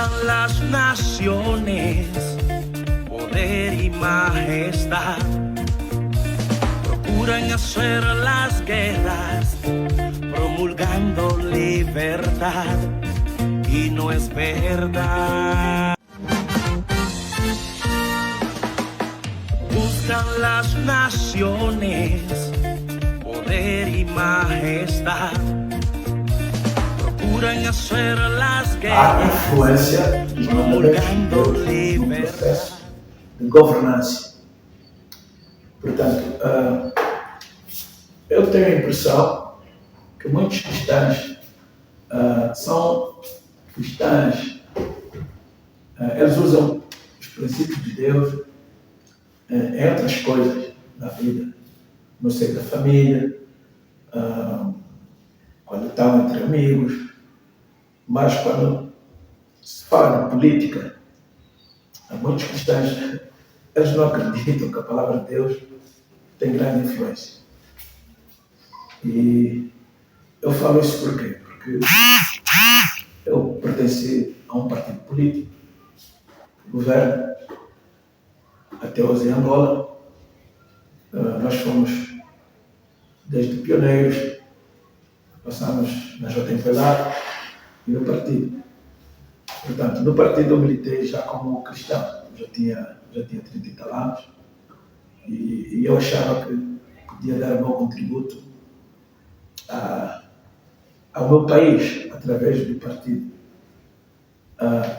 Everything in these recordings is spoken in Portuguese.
Buscan las naciones poder y majestad, procuran hacer las guerras promulgando libertad, y no es verdad. Buscan las naciones poder y majestad, procuran hacer las guerras influência dos promulgando mandamentos no libertad. processo de governança. Portanto, eu tenho a impressão que muitos cristãos são cristãos, eles usam os princípios de Deus em outras coisas na vida, no seio da família, quando estão entre amigos, mas quando se fala de política, muitos cristãos eles não acreditam que a palavra de Deus tem grande influência. E eu falo isso por quê? Porque eu pertenci a um partido político, governo, até hoje em Angola. Nós fomos desde pioneiros, passamos na JMPLA e no partido. Portanto, no partido eu militei já como cristão, já tinha 30 e tal anos, e eu achava que podia dar um bom contributo ao meu país, através do partido.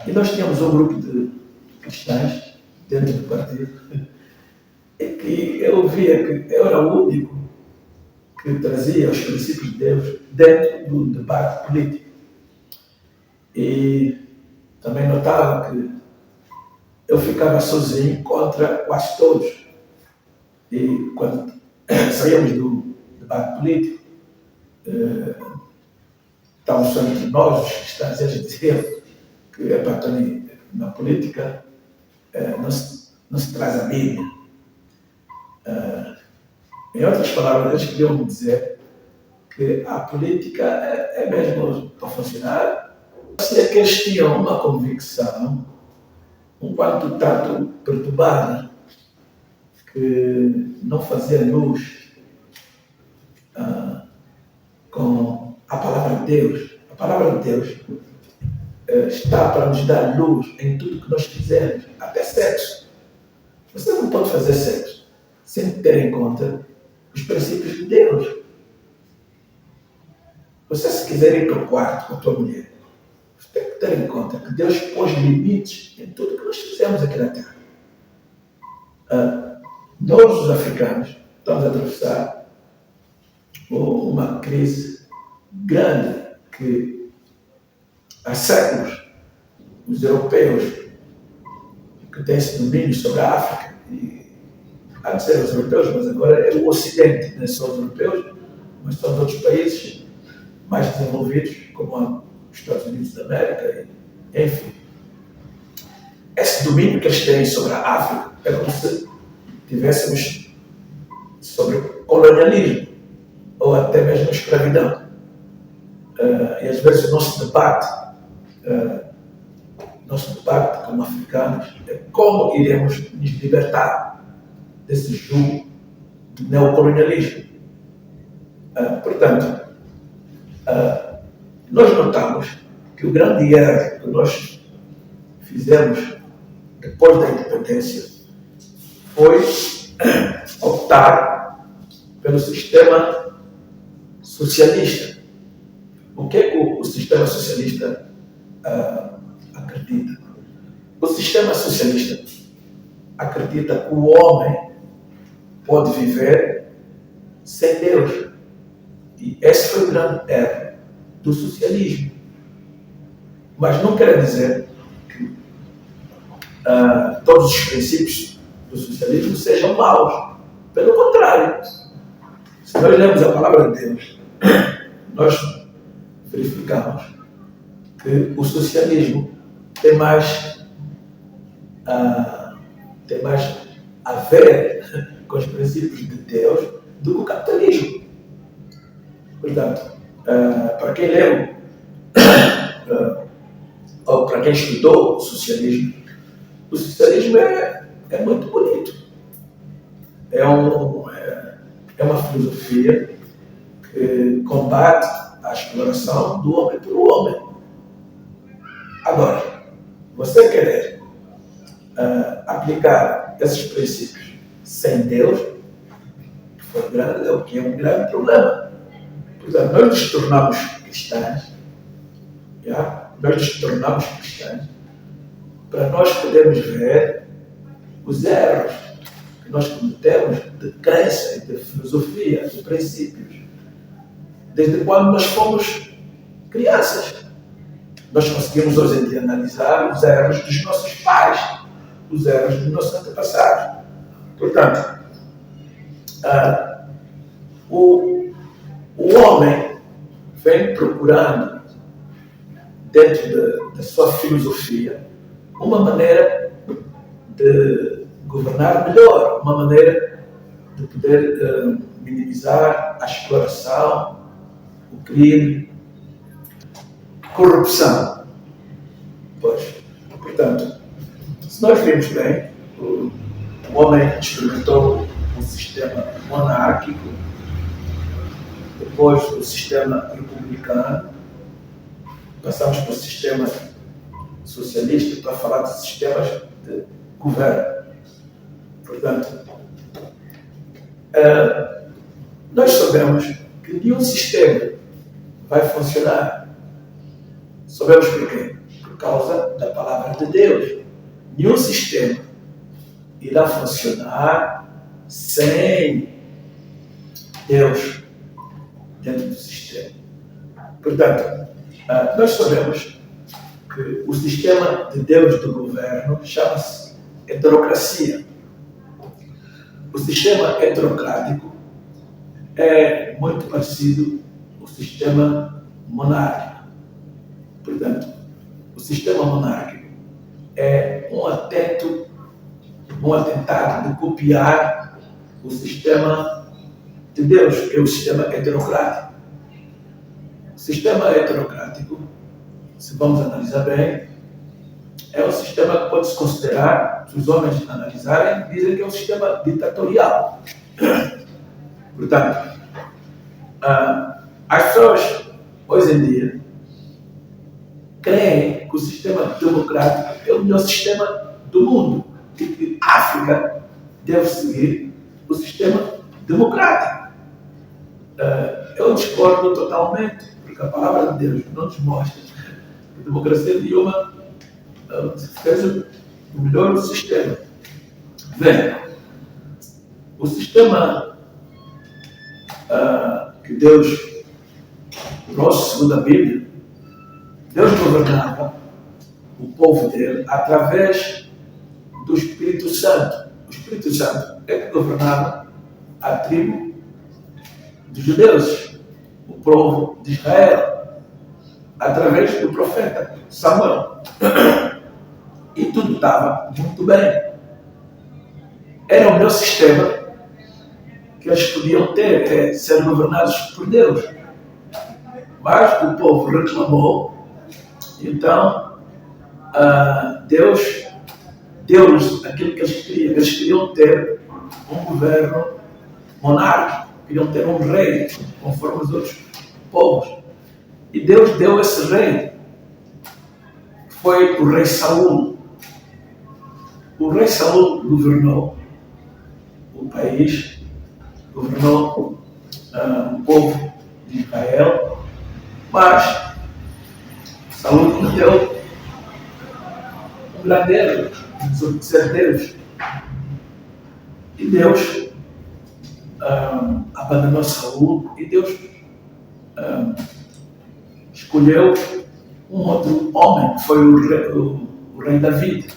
E nós tínhamos um grupo de cristãos dentro do partido, e que eu via que eu era o único que trazia os princípios de Deus dentro do debate político. E também notava que eu ficava sozinho contra quase todos. E quando saíamos do debate político, estávamos só entre nós, os cristãos, e eles diziam que Tony, na política não se traz a Bíblia. Em outras palavras, eles queriam me dizer que a política é mesmo para funcionar. Se é que eles tinham uma convicção, um quanto tanto perturbada, que não fazia luz com a palavra de Deus. A palavra de Deus está para nos dar luz em tudo que nós fizermos, até sexo. Você não pode fazer sexo sem ter em conta os princípios de Deus. Você, se quiser ir para o quarto com a tua mulher, você tem que ter em conta que Deus pôs limites em tudo que nós fizemos aqui na Terra. Nós, os africanos, estamos a atravessar uma crise grande que há séculos os europeus que têm esse domínio sobre a África, e antes eram os europeus, mas agora é o Ocidente, não são os europeus, mas são os outros países mais desenvolvidos, como os Estados Unidos da América, enfim. Esse domínio que eles têm sobre a África é como se tivéssemos sobre colonialismo, ou até mesmo escravidão. E às vezes o nosso debate como africanos é como iremos nos libertar desse jugo do neocolonialismo. Portanto, nós notamos que o grande erro que nós fizemos depois da independência foi optar pelo sistema socialista. O que é que o sistema socialista acredita? O sistema socialista acredita que o homem pode viver sem Deus. E esse foi o grande erro do socialismo. Mas não quer dizer que todos os princípios do socialismo sejam maus. Pelo contrário, se nós lemos a palavra de Deus, nós verificamos que o socialismo tem mais a ver com os princípios de Deus do que o capitalismo. Portanto, para quem leu o para quem estudou o socialismo é muito bonito. É uma filosofia que combate a exploração do homem pelo homem. Agora, você querer aplicar esses princípios sem Deus, é o que é um grande problema. Portanto, nós nos tornamos cristãos, para nós podermos ver os erros que nós cometemos de crença e de filosofia, de princípios, desde quando nós fomos crianças. Nós conseguimos hoje em dia analisar os erros dos nossos pais, os erros dos nossos antepassados. Portanto, o homem vem procurando, dentro da sua filosofia, uma maneira de governar melhor, uma maneira de poder minimizar a exploração, o crime, corrupção. Pois, portanto, se nós vemos bem, o homem experimentou um sistema monárquico, depois o sistema republicano, passamos para o sistema socialista para falar de sistemas de governo. Portanto, nós sabemos que nenhum sistema vai funcionar. Sabemos por quê? Por causa da palavra de Deus. Nenhum sistema irá funcionar sem Deus dentro do sistema. Portanto, nós sabemos que o sistema de Deus do governo chama-se heterocracia. O sistema heterocrático é muito parecido ao sistema monárquico. Portanto, o sistema monárquico é um atentado de copiar o sistema de Deus, que é o sistema heterocrático. O sistema heterocrático, se vamos analisar bem, é um sistema que pode-se considerar, se os homens analisarem, dizem que é um sistema ditatorial. Portanto, as pessoas, hoje em dia, creem que o sistema democrático é o melhor sistema do mundo e que a África deve seguir o sistema democrático. Eu discordo totalmente, porque a palavra de Deus não nos mostra que a democracia nenhuma fez o melhor sistema. Bem, o sistema que Deus trouxe, segundo a Bíblia, Deus governava o povo dele através do Espírito Santo. O Espírito Santo é que governava a tribo dos judeus, o povo de Israel, através do profeta Samuel. E tudo estava muito bem. Era o meu sistema que eles podiam ter, ser governados por Deus. Mas o povo reclamou, então Deus deu-lhes aquilo que eles queriam. Eles queriam ter um governo monárquico, queriam ter um rei, conforme os outros povos. E Deus deu esse rei, que foi o rei Saul. O rei Saul governou o país, governou o povo de Israel, mas Saul cometeu um grande erro, desobedecer Deus. E Deus abandonou Saul e Deus escolheu um outro homem, que foi o rei David.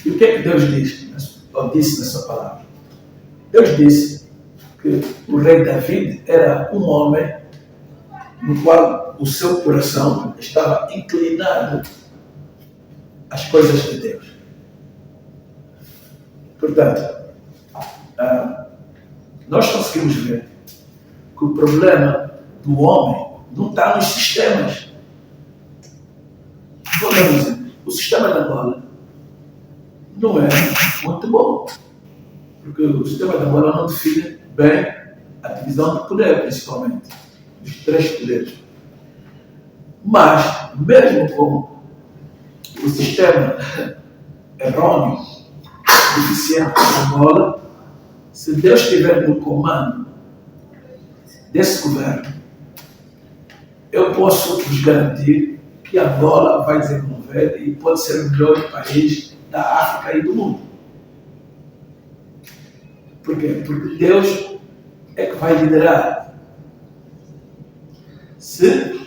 E o que é que Deus disse nessa palavra? Deus disse que o rei David era um homem no qual o seu coração estava inclinado às coisas de Deus. Portanto, nós conseguimos ver que o problema do homem não está nos sistemas. traduzindo, o sistema de Angola não é muito bom, porque o sistema de Angola não define bem a divisão de poder, principalmente, os 3 poderes. Mas, mesmo com o sistema errôneo, deficiente de Angola, se Deus estiver no comando desse governo, eu posso vos garantir que Angola vai desenvolver e pode ser o melhor país da África e do mundo. Por quê? Porque Deus é que vai liderar. Se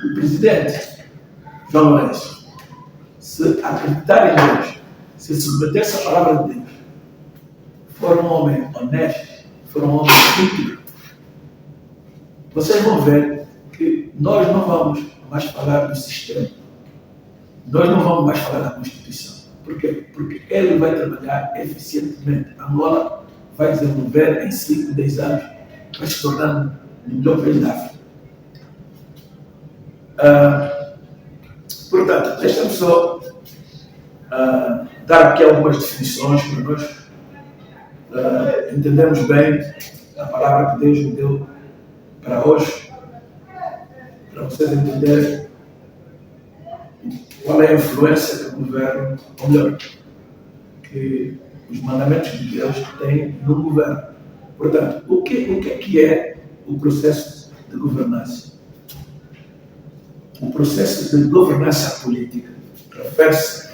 o presidente João Lourenço se acreditar em Deus, se submeter-se à palavra de Deus, for um homem honesto, for um homem íntegro, vocês vão ver que nós não vamos mais falar do sistema. Nós não vamos mais falar da Constituição. Por quê? Porque ele vai trabalhar eficientemente. A Angola vai desenvolver em 5, 10 anos, vai se tornar o melhor país da África. Portanto, deixa-me só dar aqui algumas definições para nós entendermos bem a palavra que Deus nos deu para hoje, para vocês entenderem qual é a influência que o governo, ou melhor, que os mandamentos de Deus têm no governo. Portanto, o que é o processo de governança? O processo de governança política refere-se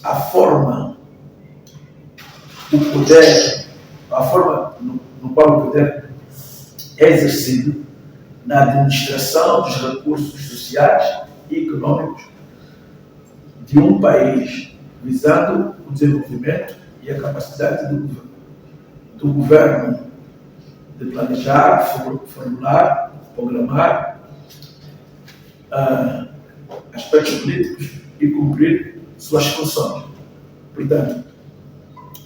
à forma, o poder, a forma no qual o poder é exercido na administração dos recursos sociais e econômicos de um país, visando o desenvolvimento e a capacidade do governo de planejar, formular, programar aspectos políticos e cumprir suas funções. Portanto,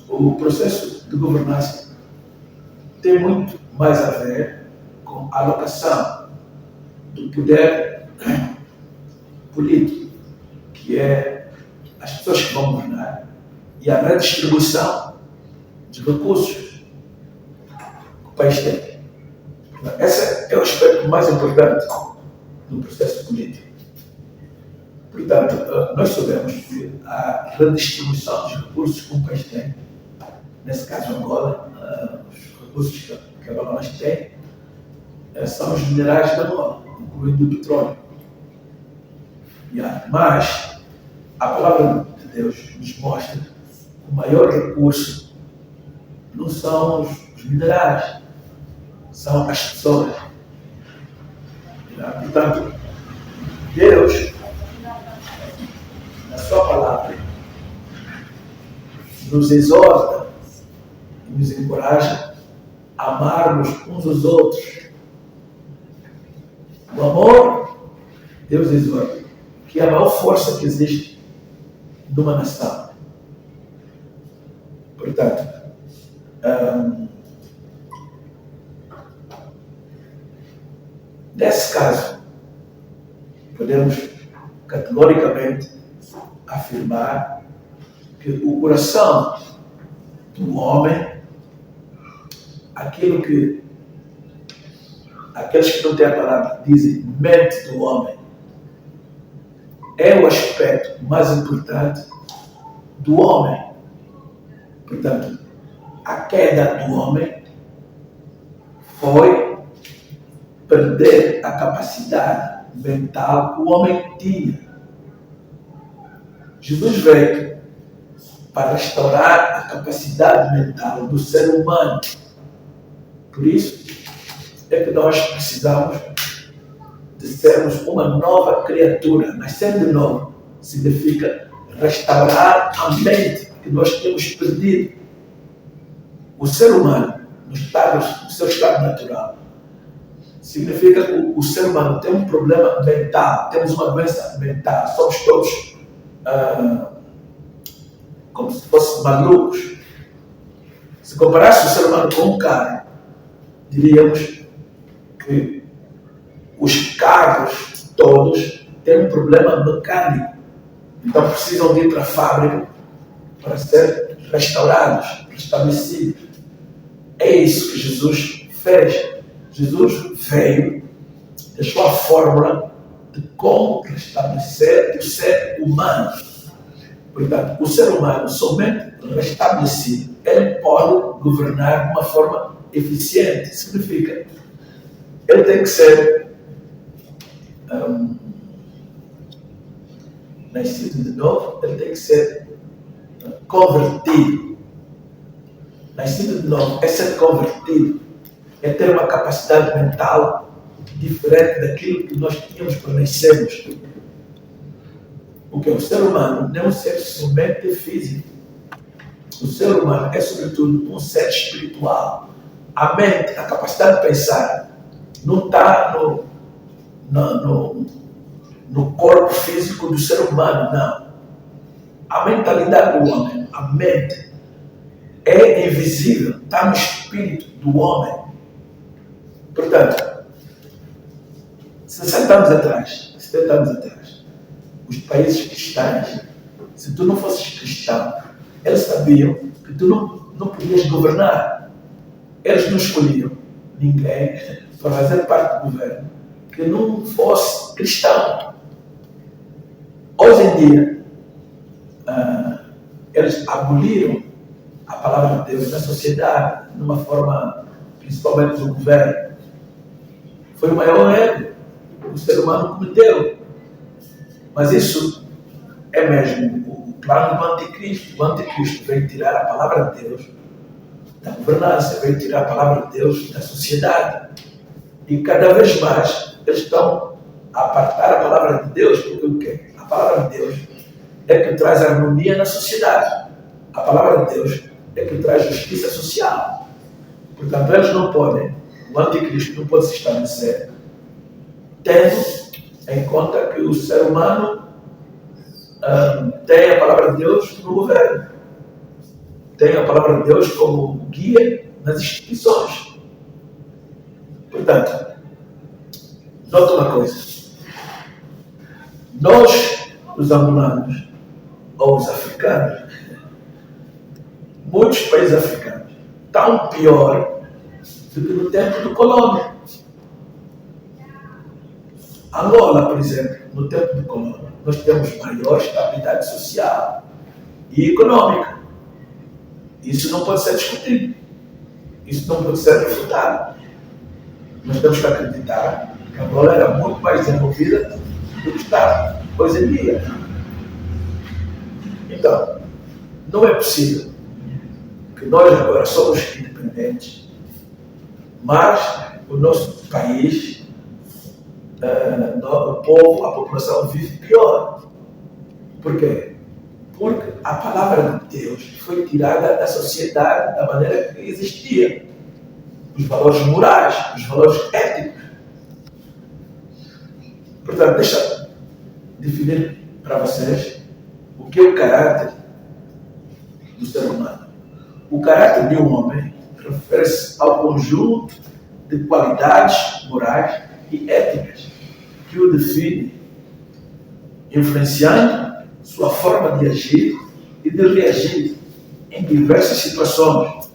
o processo de governança tem muito mais a ver com a alocação do poder político, que é as pessoas que vão governar, e a redistribuição de recursos que o país tem. Esse é o aspecto mais importante do processo político. Portanto, nós sabemos que a redistribuição dos recursos que o país tem, nesse caso Angola, os recursos que a Angola tem, são os minerais da Angola, incluindo o petróleo. Mas a palavra de Deus nos mostra que o maior recurso não são os minerais, são as pessoas. Portanto, Deus, na sua palavra, nos exorta e nos encoraja a amarmos uns aos outros. O amor, Deus exorta, que é a maior força que existe numa nação. Portanto, nesse caso, podemos categoricamente afirmar que o coração do homem, aqueles que não têm a palavra dizem mente do homem, é o aspecto mais importante do homem. Portanto, a queda do homem foi perder a capacidade mental que o homem tinha. Jesus veio para restaurar a capacidade mental do ser humano. Por isso é que nós precisamos de sermos uma nova criatura. Nascer de novo significa restaurar a mente que nós temos perdido. O ser humano, no seu estado natural, significa que o ser humano tem um problema mental, temos uma doença mental, somos todos como se fossem malucos. Se comparasse o ser humano com um carro, diríamos que os carros todos têm um problema mecânico. Então precisam de ir para a fábrica para ser restaurados, restabelecidos. É isso que Jesus fez. Jesus veio, deixou a fórmula de como restabelecer o ser humano. Portanto, o ser humano, somente restabelecido, ele pode governar de uma forma eficiente. Significa, ele tem que ser nascido de novo, ele tem que ser convertido. Nascido de novo é ser convertido, é ter uma capacidade mental diferente daquilo que nós tínhamos quando nascemos. Porque o ser humano não é um ser somente físico. O ser humano é, sobretudo, um ser espiritual. A mente, a capacidade de pensar, não está no corpo físico do ser humano, não. A mentalidade do homem, a mente, é invisível, está no espírito do homem. Portanto, 60 anos atrás, 70 anos atrás, os países cristãos, se tu não fosses cristão, eles sabiam que tu não podias governar. Eles não escolhiam ninguém para fazer parte do governo que não fosse cristão. Hoje em dia, eles aboliram a palavra de Deus na sociedade, numa forma, principalmente do governo. Foi o maior erro que o ser humano cometeu. Mas isso é mesmo o plano do anticristo. O anticristo veio tirar a palavra de Deus da governança, veio tirar a palavra de Deus da sociedade. E cada vez mais eles estão a apartar a palavra de Deus, porque o quê? A palavra de Deus é que traz harmonia na sociedade. A palavra de Deus é que traz justiça social. Portanto, eles não podem, o anticristo não pode se estabelecer tendo em conta que o ser humano tem a palavra de Deus no governo, tem a palavra de Deus como guia nas instituições. Portanto, nota uma coisa: nós, os angolanos ou os africanos, muitos países africanos estão pior do que no tempo do colônia. Angola, por exemplo, no tempo do colônia, nós temos maior estabilidade social e econômica. Isso não pode ser discutido. Isso não pode ser refutado. Nós temos que acreditar que Angola era muito mais desenvolvida do que está hoje em dia. Então, não é possível que nós agora somos independentes, mas o nosso país, o povo, a população vive pior. Por quê? Porque a palavra de Deus foi tirada da sociedade da maneira que existia. Os valores morais, os valores éticos. Portanto, deixa eu definir para vocês o que é o caráter do ser humano. O caráter de um homem refere-se ao conjunto de qualidades morais e éticas que o define, influenciando sua forma de agir e de reagir em diversas situações.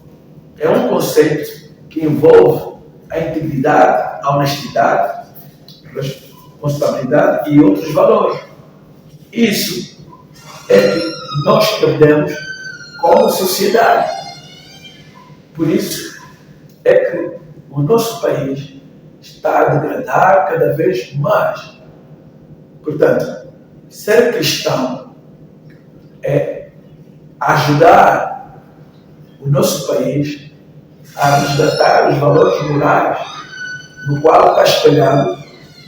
É um conceito que envolve a integridade, a honestidade, responsabilidade e outros valores. Isso é que nós perdemos como sociedade. Por isso é que o nosso país está a degradar cada vez mais. Portanto, ser cristão é ajudar o nosso país a resgatar os valores morais no qual está espelhado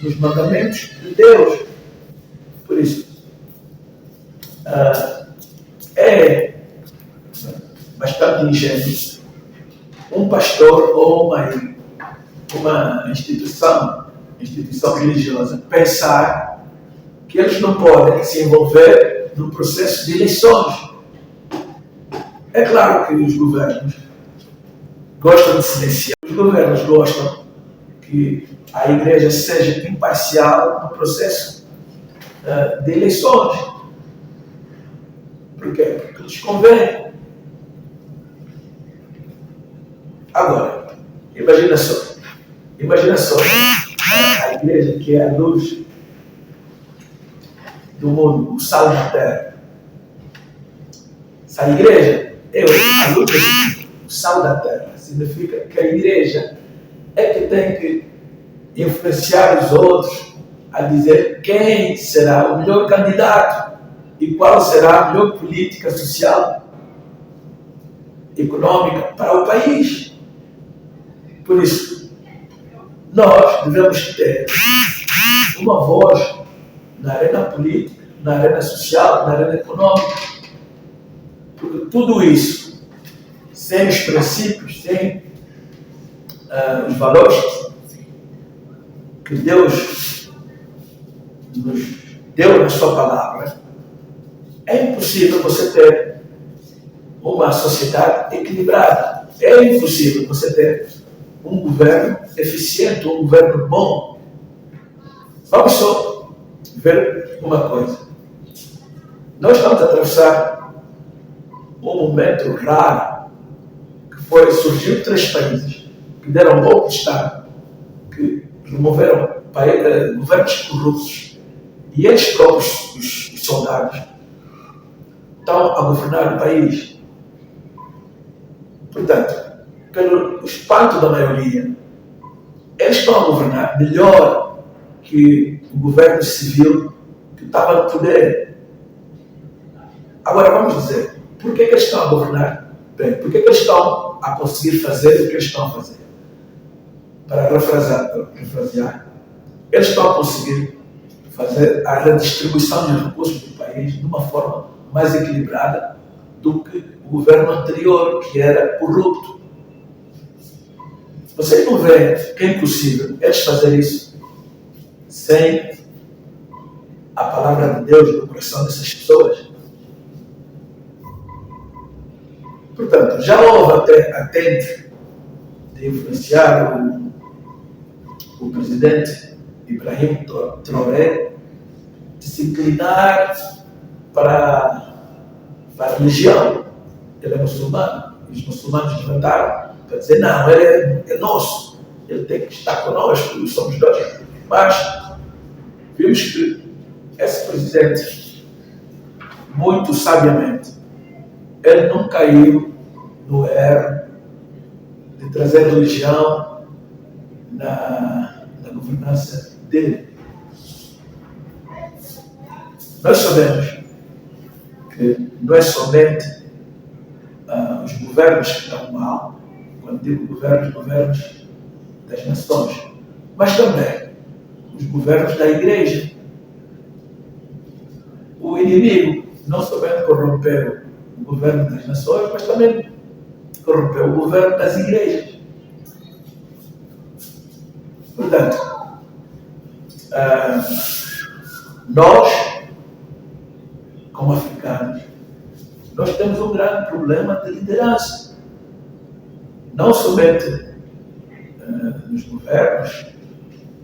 nos mandamentos de Deus. Por isso, é bastante ingênuo um pastor ou uma instituição religiosa pensar que eles não podem se envolver no processo de eleições. É claro que os governos gostam de silenciar. Os governos gostam que a igreja seja imparcial no processo de eleições. Por quê? Porque lhes convém. Agora, imagina só a igreja que é a luz do mundo, o sal da terra. Se a igreja é a luz do mundo, o sal da terra, significa que a igreja é que tem que influenciar os outros a dizer quem será o melhor candidato e qual será a melhor política social, econômica para o país. Por isso, nós devemos ter uma voz na arena política, na arena social, na arena econômica, porque tudo isso, sem os princípios, sem os valores que Deus nos deu na sua palavra, é impossível você ter uma sociedade equilibrada. É impossível você ter um governo eficiente, um governo bom. Vamos só ver uma coisa. Nós estamos a atravessar um momento raro, que surgiu 3 países que deram um golpe de Estado, que removeram governos corruptos, e eles próprios, os soldados, estão a governar o país. Portanto, pelo espanto da maioria, eles estão a governar melhor que o governo civil que estava no poder. Agora vamos dizer, por que eles estão a governar bem? Por que eles estão a conseguir fazer o que eles estão a fazer? Para refrasear, eles estão a conseguir fazer a redistribuição dos recursos do país de uma forma mais equilibrada do que o governo anterior, que era corrupto. Vocês não veem que é impossível eles fazerem isso sem a palavra de Deus no coração dessas pessoas? Portanto, já houve até atento de influenciar o presidente Ibrahim Traoré de se inclinar para a religião. Ele é muçulmano. Os muçulmanos levantaram para dizer, não, ele é nosso, ele tem que estar conosco, somos nós. Mas vimos que esse presidente, muito sabiamente, ele não caiu no erro de trazer religião na governança dele. Nós sabemos que não é somente os governos que estão mal, quando digo governos das nações, mas também os governos da igreja. O inimigo não somente corrompeu o governo das nações, mas também corrompeu o governo das igrejas. Portanto, nós, como africanos, nós temos um grande problema de liderança. Não somente nos governos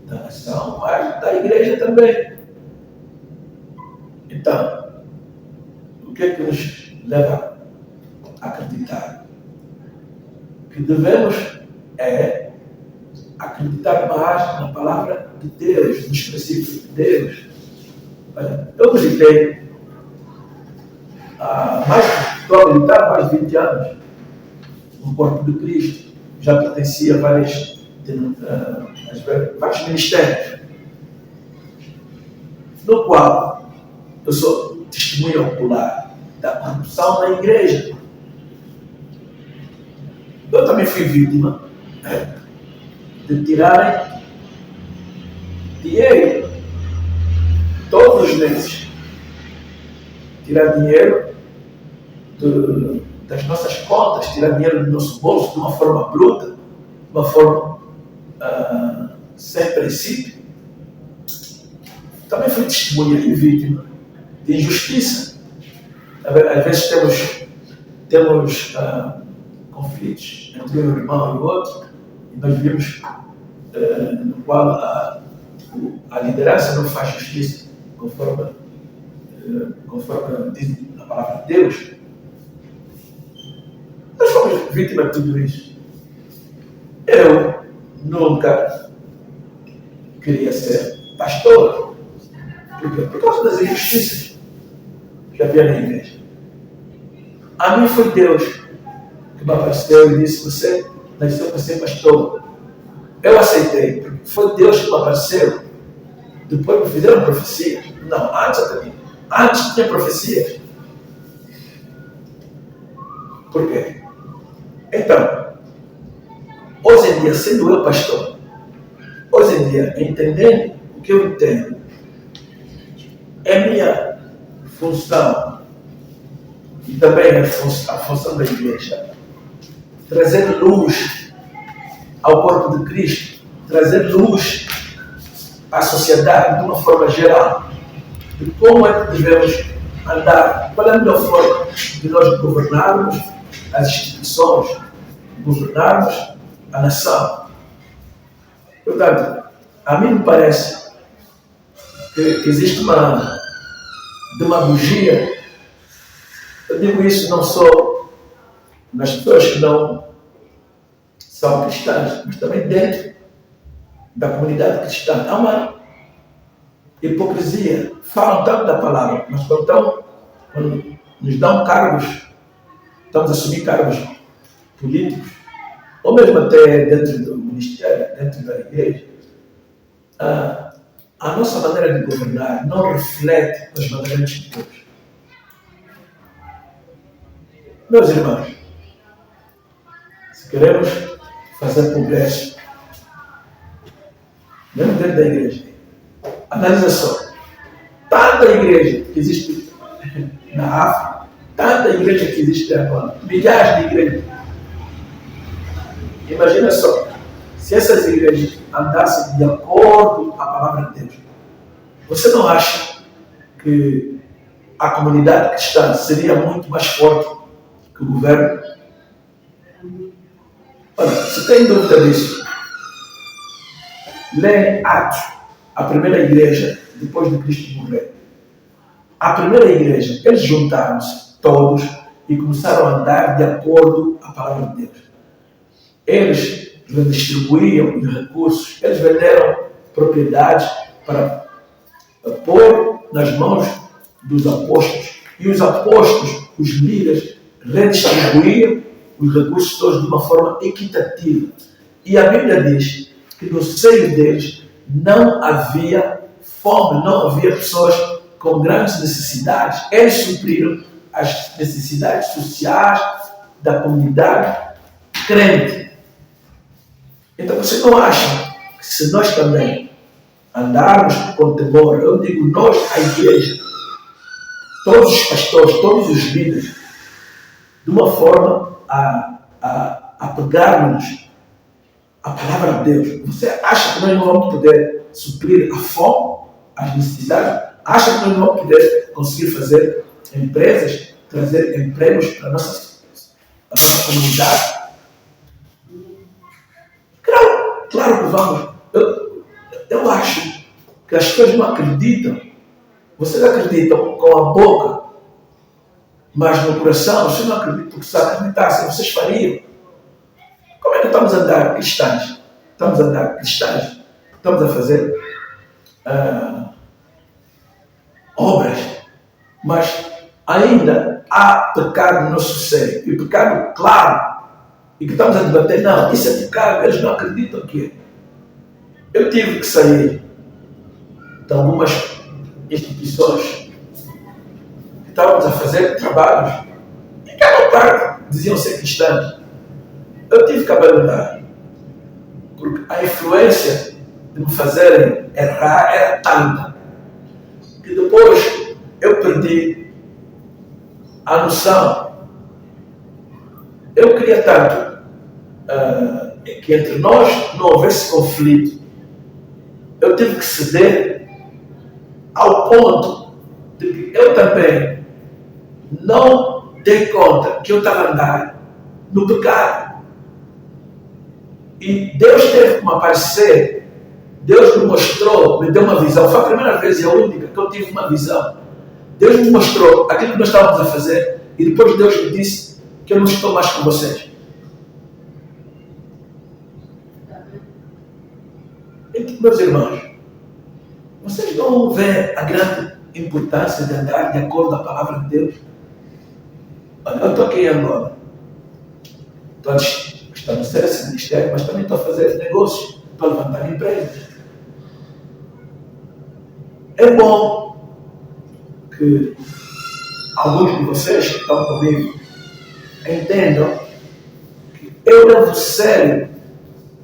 da nação, mas da igreja também. Então, o que é que nos leva a acreditar? Que devemos acreditar mais na palavra de Deus, nos princípios de Deus. Eu visitei estou a militar há mais de 20 anos no Corpo de Cristo. Já pertencia a vários ministérios, no qual eu sou testemunha ocular da corrupção na igreja. Eu também fui vítima de tirarem dinheiro todos os meses. Tirar dinheiro das nossas contas, tirar dinheiro do nosso bolso de uma forma bruta, de uma forma sem princípio. Também fui testemunha e vítima de injustiça. Às vezes temos conflitos entre um irmão e o outro, e nós vimos no qual a liderança não faz justiça conforme diz na palavra de Deus, nós fomos vítimas de tudo isso. Eu nunca queria ser pastor. Por quê? Por causa das injustiças que havia na igreja. A mim foi Deus que me apareceu e disse: você nasceu para ser pastor. Eu aceitei, porque foi Deus que me apareceu. Depois me fizeram profecias. Não, antes tinha profecias. Por quê? Então, hoje em dia, sendo eu pastor, hoje em dia, entendendo o que eu entendo, é minha função, e também a função da igreja, trazer luz ao corpo de Cristo, trazer luz à sociedade de uma forma geral, de como é que devemos andar, qual é a melhor forma de nós governarmos as instituições, governarmos a nação. Portanto, a mim me parece que existe uma demagogia. Eu digo isso não só nas pessoas que não são cristãs, mas também dentro da comunidade cristã. Há uma hipocrisia. Falam tanto da palavra, mas quando nos dão cargos, estamos a assumir cargos políticos, ou mesmo até dentro do ministério, dentro da igreja, a nossa maneira de governar não reflete os mandamentos de Deus. Meus irmãos, se queremos fazer progresso, mesmo dentro da igreja, analisa só, tanta igreja que existe na África, tanta igreja que existe agora, milhares de igrejas. Imagina só, se essas igrejas andassem de acordo com a palavra de Deus, você não acha que a comunidade cristã seria muito mais forte que o governo? Olha, se tem dúvida disso, lê Atos, a primeira igreja depois de Cristo morrer. A primeira igreja, eles juntaram-se todos e começaram a andar de acordo com a palavra de Deus. Eles redistribuíam os recursos, eles venderam propriedades para pôr nas mãos dos apóstolos. E os apóstolos, os líderes, redistribuíam os recursos todos de uma forma equitativa. E a Bíblia diz que no seio deles não havia fome, não havia pessoas com grandes necessidades. Eles supriram as necessidades sociais da comunidade crente. Então você não acha que se nós também andarmos com temor, eu digo nós, a igreja, todos os pastores, todos os líderes, de uma forma a pegarmos a palavra de Deus, você acha que nós não vamos poder suprir a fome, as necessidades? Acha que nós não vamos poder conseguir fazer empresas, trazer empregos para a nossa comunidade? Claro que vamos. Eu acho que as pessoas não acreditam. Vocês acreditam com a boca, mas no coração vocês não acreditam que se acreditassem, vocês fariam. Como é que estamos a andar cristãs? Estamos a andar cristãs? Estamos a fazer obras, mas ainda há pecado no nosso seio. E pecado claro. E que estamos a debater, não, isso é pecado, eles não acreditam que é. Eu tive que sair de algumas instituições que estávamos a fazer trabalhos e que a parte diziam ser cristãs. Eu tive que abandonar, porque a influência de me fazerem errar era tanta que depois eu perdi a noção. Eu queria tanto que entre nós não houvesse conflito. Eu tive que ceder ao ponto de que eu também não dei conta que eu estava a andar no pecado. E Deus teve que me aparecer. Deus me mostrou, me deu uma visão. Foi a primeira vez e a única que eu tive uma visão Deus me mostrou aquilo que nós estávamos a fazer e depois Deus me disse que eu não estou mais com vocês. Então, meus irmãos, vocês não veem a grande importância de andar de acordo com a palavra de Deus? Olha, eu estou aqui em Angola. Estou a estabelecer esse ministério, mas também estou a fazer negócios, estou a levantar empresas. É bom que alguns de vocês que estão comigo entendam que eu levo a sério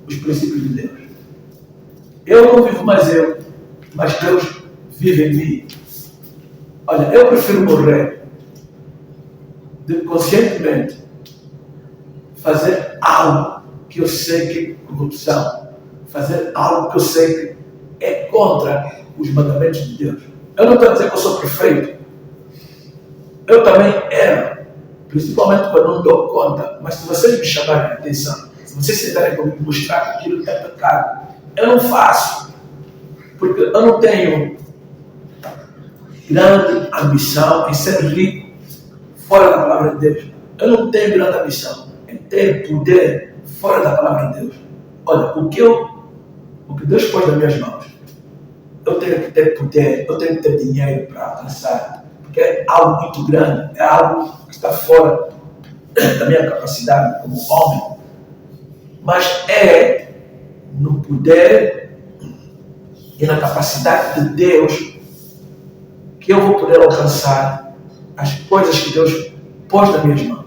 os princípios de Deus. Eu não vivo mais eu, mas Deus vive em mim. Olha, eu prefiro morrer de conscientemente fazer algo que eu sei que é corrupção, fazer algo que eu sei que é contra os mandamentos de Deus. Eu não estou a dizer que eu sou perfeito. Eu também erro, principalmente quando não dou conta. Mas se vocês me chamarem a atenção, se vocês sentarem comigo e mostrar que aquilo é pecado, eu não faço, porque eu não tenho grande ambição em ser rico fora da palavra de Deus. Eu não tenho grande ambição em ter poder fora da palavra de Deus. Olha, o que Deus pôs nas minhas mãos, eu tenho que ter poder, eu tenho que ter dinheiro para alcançar, porque é algo muito grande, é algo que está fora da minha capacidade como homem, mas é no poder e na capacidade de Deus que eu vou poder alcançar as coisas que Deus pôs nas minhas mãos.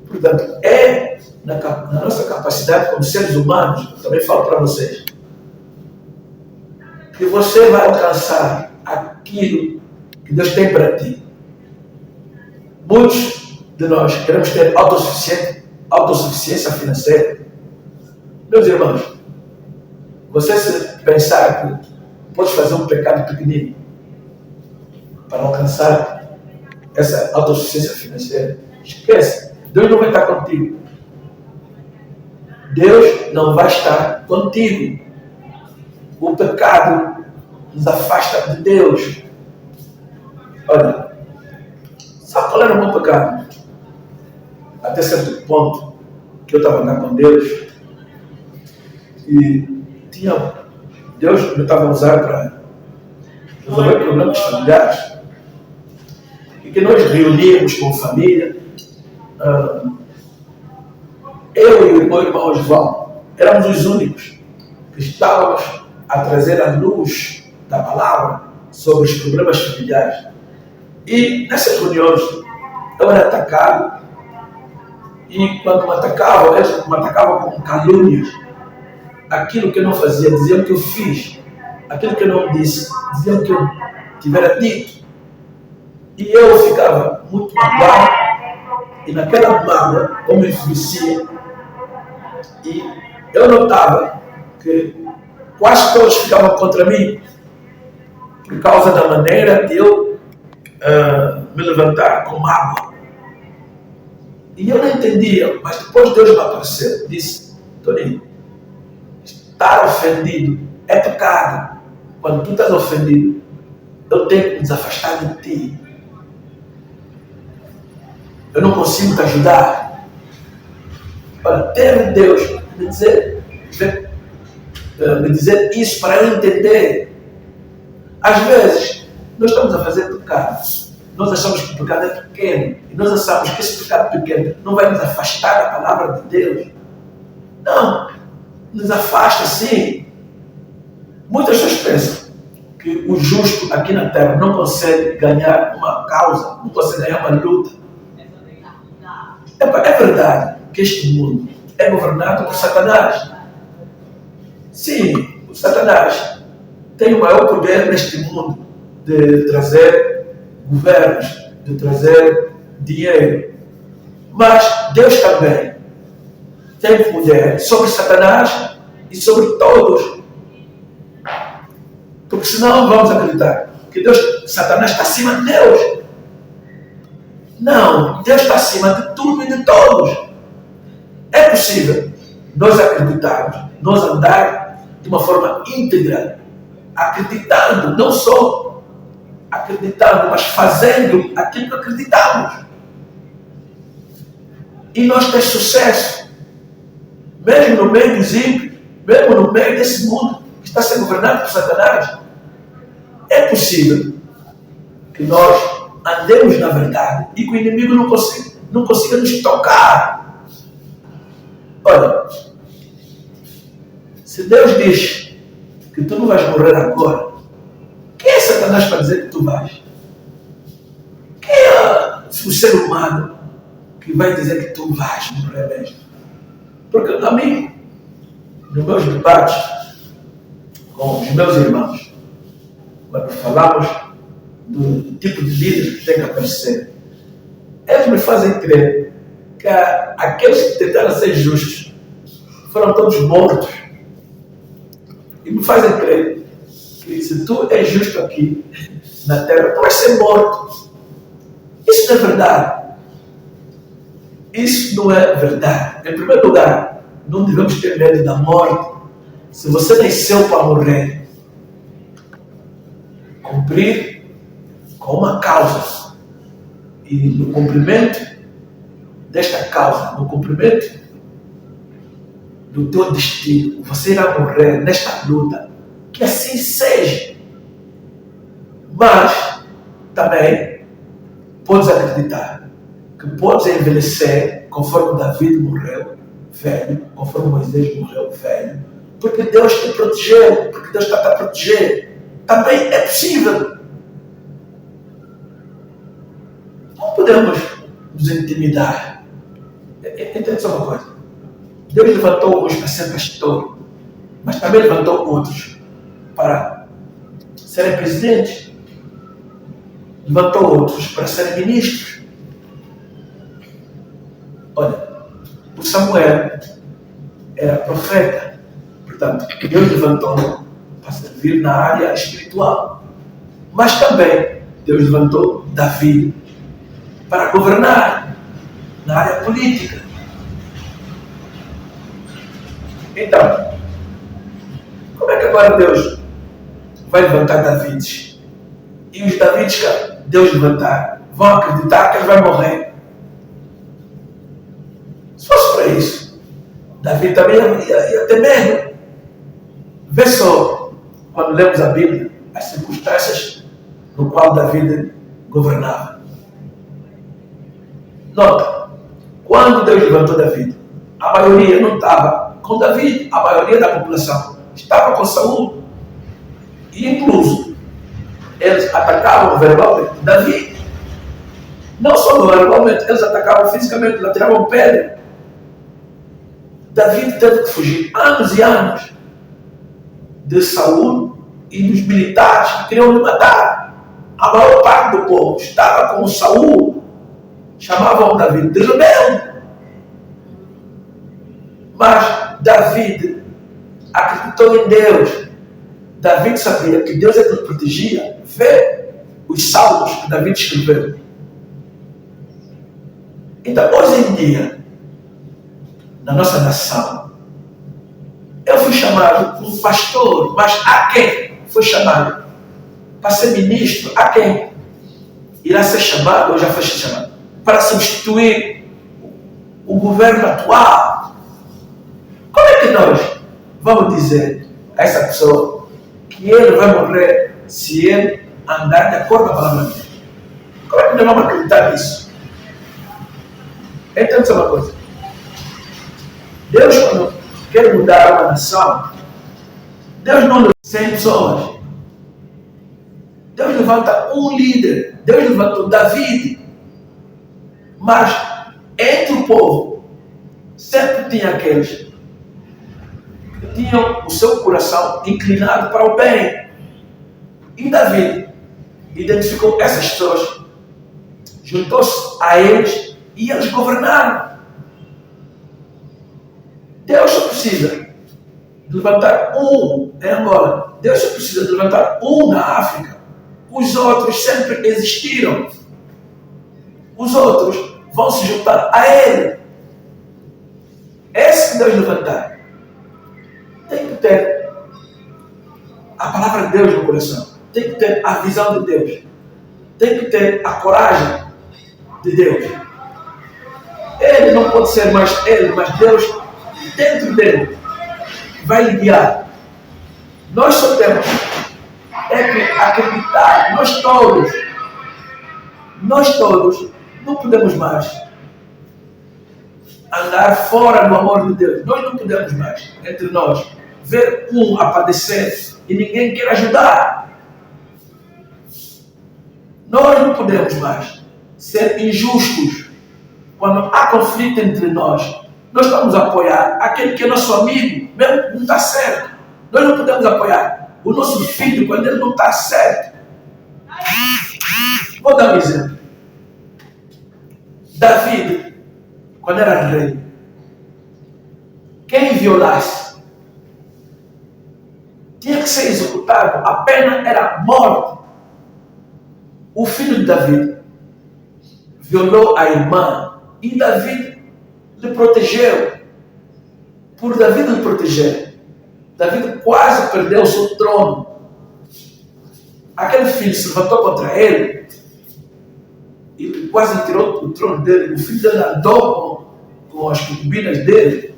Portanto, é na nossa capacidade como seres humanos, também falo para vocês, que você vai alcançar aquilo que Deus tem para ti. Muitos de nós queremos ter autossuficiência financeira. Meus irmãos, você se pensar que pode fazer um pecado pequenino para alcançar essa autossuficiência financeira, esquece. Deus não vai estar contigo. Deus não vai estar contigo. O pecado nos afasta de Deus. Olha, sabe qual era o meu pecado? Até certo ponto que eu estava andando com Deus e Deus me estava a usar para resolver problemas familiares e que nós reuníamos com família. Eu e o meu irmão Osvaldo éramos os únicos que estávamos a trazer a luz da palavra sobre os problemas familiares. E nessas reuniões eu era atacado, e quando me atacavam, eles me atacavam com calúnias. Aquilo que eu não fazia, diziam que eu fiz. Aquilo que eu não disse, diziam que eu tivera dito. E eu ficava muito magoado, e naquela mágoa eu me enfurecia. E eu notava que quase todos ficavam contra mim por causa da maneira de eu me levantar com mágoa. E eu não entendia, mas depois Deus me apareceu, disse: Toninho, estar ofendido é pecado. Quando tu estás ofendido, eu tenho que me desafastar de ti. Eu não consigo te ajudar. Olha, teve Deus me dizer isso para eu entender. Às vezes, nós estamos a fazer pecado. Nós achamos que o pecado é pequeno. E nós achamos que esse pecado pequeno não vai nos afastar da palavra de Deus. Não. Nos afasta sim. Muitas pessoas pensam que o justo aqui na terra não consegue ganhar uma causa, não consegue ganhar uma luta. É verdade que este mundo é governado por Satanás. Sim, o Satanás tem o maior poder neste mundo de trazer governos, de trazer dinheiro. Mas Deus também tem poder sobre Satanás e sobre todos. Porque senão vamos acreditar que Satanás está acima de Deus. Não, Deus está acima de tudo e de todos. É possível nós acreditarmos, nós andar de uma forma íntegra, acreditando, não só acreditando, mas fazendo aquilo que acreditamos. E nós temos sucesso, mesmo no meio dos ímpios, mesmo no meio desse mundo que está sendo governado por Satanás. É possível que nós andemos na verdade e que o inimigo não consiga nos tocar. Olha, se Deus diz que tu não vais morrer agora, quem é Satanás para dizer que tu vais? Quem é o ser humano que vai dizer que tu vais morrer mesmo? Porque a mim, nos meus debates com os meus irmãos, quando falamos do tipo de líderes que tem que aparecer, eles me fazem crer que aqueles que tentaram ser justos foram todos mortos. E me fazem crer que se tu és justo aqui na terra, tu vais ser morto. Isso não é verdade. Isso não é verdade. Em primeiro lugar, não devemos ter medo da morte. Se você nasceu para morrer, cumprir com uma causa. E no cumprimento desta causa, no cumprimento do teu destino, você irá morrer nesta luta. Que assim seja. Mas também podes acreditar que podes envelhecer conforme David morreu velho, conforme Moisés morreu velho, porque Deus te protegeu, porque Deus está a proteger. Também é possível. Não podemos nos intimidar. Entende só uma coisa? Deus levantou alguns para ser pastor, mas também levantou outros para serem presidentes. Levantou outros para serem ministros. Olha, o Samuel era profeta, portanto, Deus levantou para servir na área espiritual. Mas também Deus levantou Davi para governar na área política. Então, como é que agora Deus vai levantar Davides? E os Davides que Deus levantar vão acreditar que ele vai morrer. Se fosse para isso, Davi também ia ter medo. Vê só, quando lemos a Bíblia, as circunstâncias no qual Davi governava. Nota, quando Deus levantou Davi, a maioria não estava com Davi, a maioria da população estava com Saul. E incluso, eles atacavam verbalmente Davi. Não só verbalmente, eles atacavam fisicamente, eles atiravam pedra. Davi teve que fugir anos e anos de Saul e dos militares que queriam lhe matar. A maior parte do povo estava com Saul, chamavam Davi de rebelde. Mas Davi acreditou em Deus. Davi sabia que Deus é que o protegia. Vê os salmos que Davi escreveu. Então, hoje em dia, na nossa nação, eu fui chamado como pastor, mas a quem foi chamado? Para ser ministro, a quem irá ser chamado, ou já foi chamado? Para substituir o governo atual. Como é que nós vamos dizer a essa pessoa que ele vai morrer se ele andar de acordo com a palavra de Deus? Como é que nós vamos acreditar nisso? Então, isso é uma coisa. Deus, quando quer mudar uma nação, Deus não levanta 100 pessoas. Deus levanta um líder. Deus levantou Davi. Mas, entre o povo, sempre tinha aqueles que tinham o seu coração inclinado para o bem. E Davi identificou essas pessoas, juntou-se a eles e eles governaram. Deus só precisa de levantar um em Angola. Deus só precisa de levantar um na África. Os outros sempre existiram. Os outros vão se juntar a Ele. Esse que Deus levantar tem que ter a palavra de Deus no coração. Tem que ter a visão de Deus. tem que ter a coragem de Deus. Ele não pode ser mais ele, mas Deus dentro dele vai lhe guiar. Nós só temos que acreditar, nós todos não podemos mais andar fora do amor de Deus. Nós não podemos mais, entre nós, ver um a padecer e ninguém quer ajudar. Nós não podemos mais ser injustos. Quando há conflito entre nós, nós vamos apoiar aquele que é nosso amigo, mesmo que não está certo. Nós não podemos apoiar o nosso filho quando ele não está certo. Vou dar um exemplo. Davi, quando era rei, quem violasse tinha que ser executado. A pena era morte. O filho de Davi violou a irmã e Davi lhe protegeu. Por Davi lhe proteger, Davi quase perdeu o seu trono. Aquele filho se levantou contra ele e quase tirou o trono dele. O filho dele andou com as concubinas dele.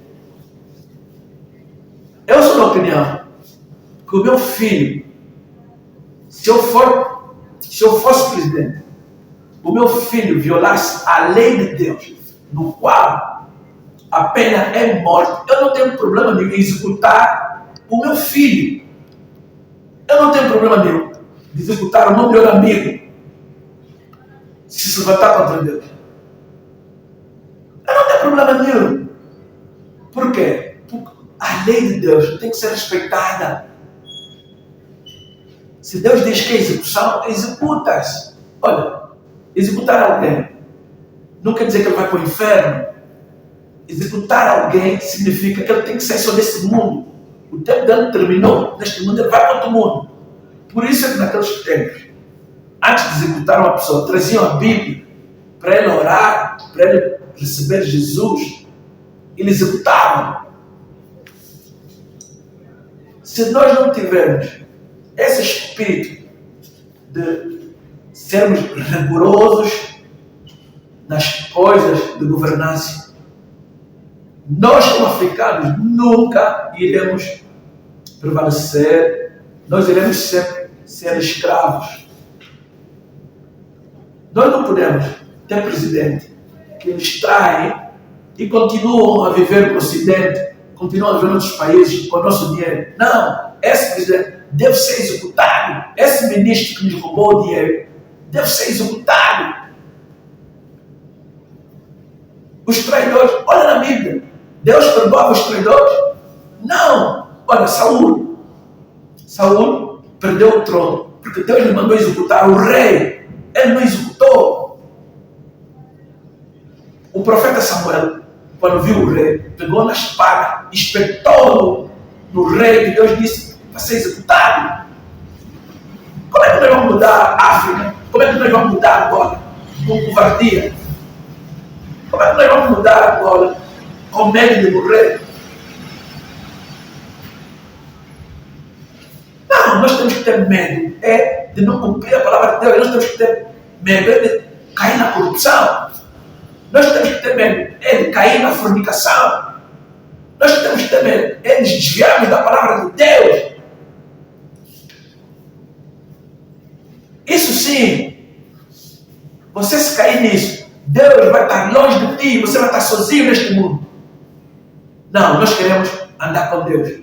Eu sou da opinião que o meu filho, se eu fosse presidente, o meu filho violasse a lei de Deus, no qual a pena é morte, eu não tenho problema nenhum em executar o meu filho. Eu não tenho problema nenhum de executar o meu melhor amigo se levantar contra Deus. Eu não tenho problema nenhum. Por quê? Porque a lei de Deus tem que ser respeitada. Se Deus diz que é execução, executa-se. Olha, executar alguém não quer dizer que ele vai para o inferno. Executar alguém significa que ele tem que ser só desse mundo. O tempo dele terminou. Neste mundo ele vai para outro mundo. Por isso é que naqueles tempos, antes de executar uma pessoa, traziam a Bíblia para ele orar, para ele receber Jesus. Ele executava. Se nós não tivermos esse espírito de sermos rigorosos nas coisas de governança, nós como africanos nunca iremos prevalecer, nós iremos sempre ser escravos. Nós não podemos ter presidente que nos traem e continuam a viver no Ocidente, continuam a viver em outros países com o nosso dinheiro. Não, esse presidente deve ser executado. Esse ministro que nos roubou o dinheiro deve ser executado. Os traidores, olha na Bíblia, Deus perdoava os traidores? Não. Olha, Saul perdeu o trono porque Deus lhe mandou executar o rei. Ele não executou. O profeta Samuel, quando viu o rei, pegou na espada, espetou no rei, e Deus disse para ser executado. Como é que nós vamos mudar a África? Como é que nós vamos mudar agora com covardia? Como é que nós vamos mudar agora com medo de morrer? Não, nós temos que ter medo de não cumprir a palavra de Deus. Nós temos que ter medo de cair na corrupção. Nós temos que ter medo de cair na fornicação. Nós temos que ter medo de nos desviarmos da palavra de Deus. Isso sim, você se cair nisso, Deus vai estar longe de ti, você vai estar sozinho neste mundo. Não, nós queremos andar com Deus.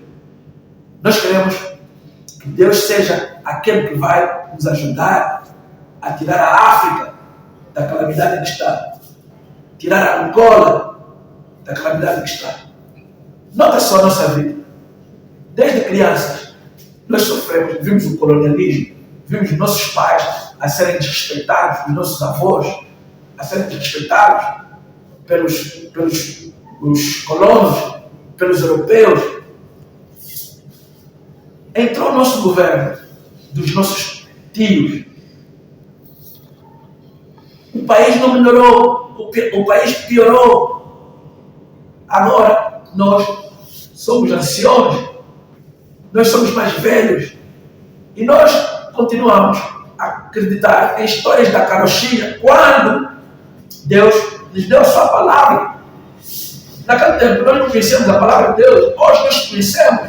Nós queremos que Deus seja aquele que vai nos ajudar a tirar a África da calamidade que está. Tirar a Angola da calamidade que está. Nota só a nossa vida. Desde crianças, nós sofremos, vimos o colonialismo, vimos nossos pais a serem desrespeitados, os nossos avós a serem desrespeitados pelos colonos, pelos europeus. Entrou o nosso governo, dos nossos tios. O país não melhorou, o país piorou. Agora nós somos anciões, nós somos mais velhos e nós continuamos a acreditar em histórias da carochinha quando Deus nos deu a sua palavra. Naquele tempo nós não conhecemos a palavra de Deus, hoje nós conhecemos.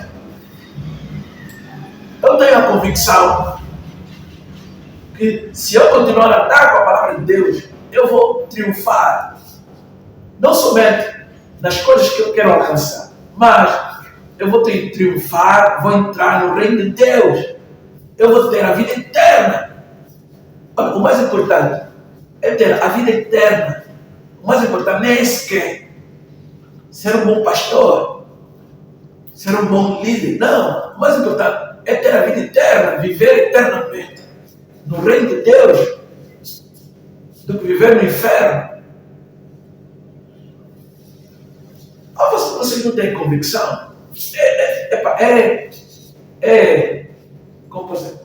Eu tenho a convicção que se eu continuar a andar com a palavra de Deus, eu vou triunfar. Não somente nas coisas que eu quero alcançar, mas eu vou triunfar, vou entrar no reino de Deus. Eu vou ter a vida eterna. O mais importante é ter a vida eterna. O mais importante nem é sequer ser um bom pastor, ser um bom líder. Não, o mais importante é ter a vida eterna, viver eternamente no reino de Deus, do que viver no inferno. Vocês não têm convicção? Como você,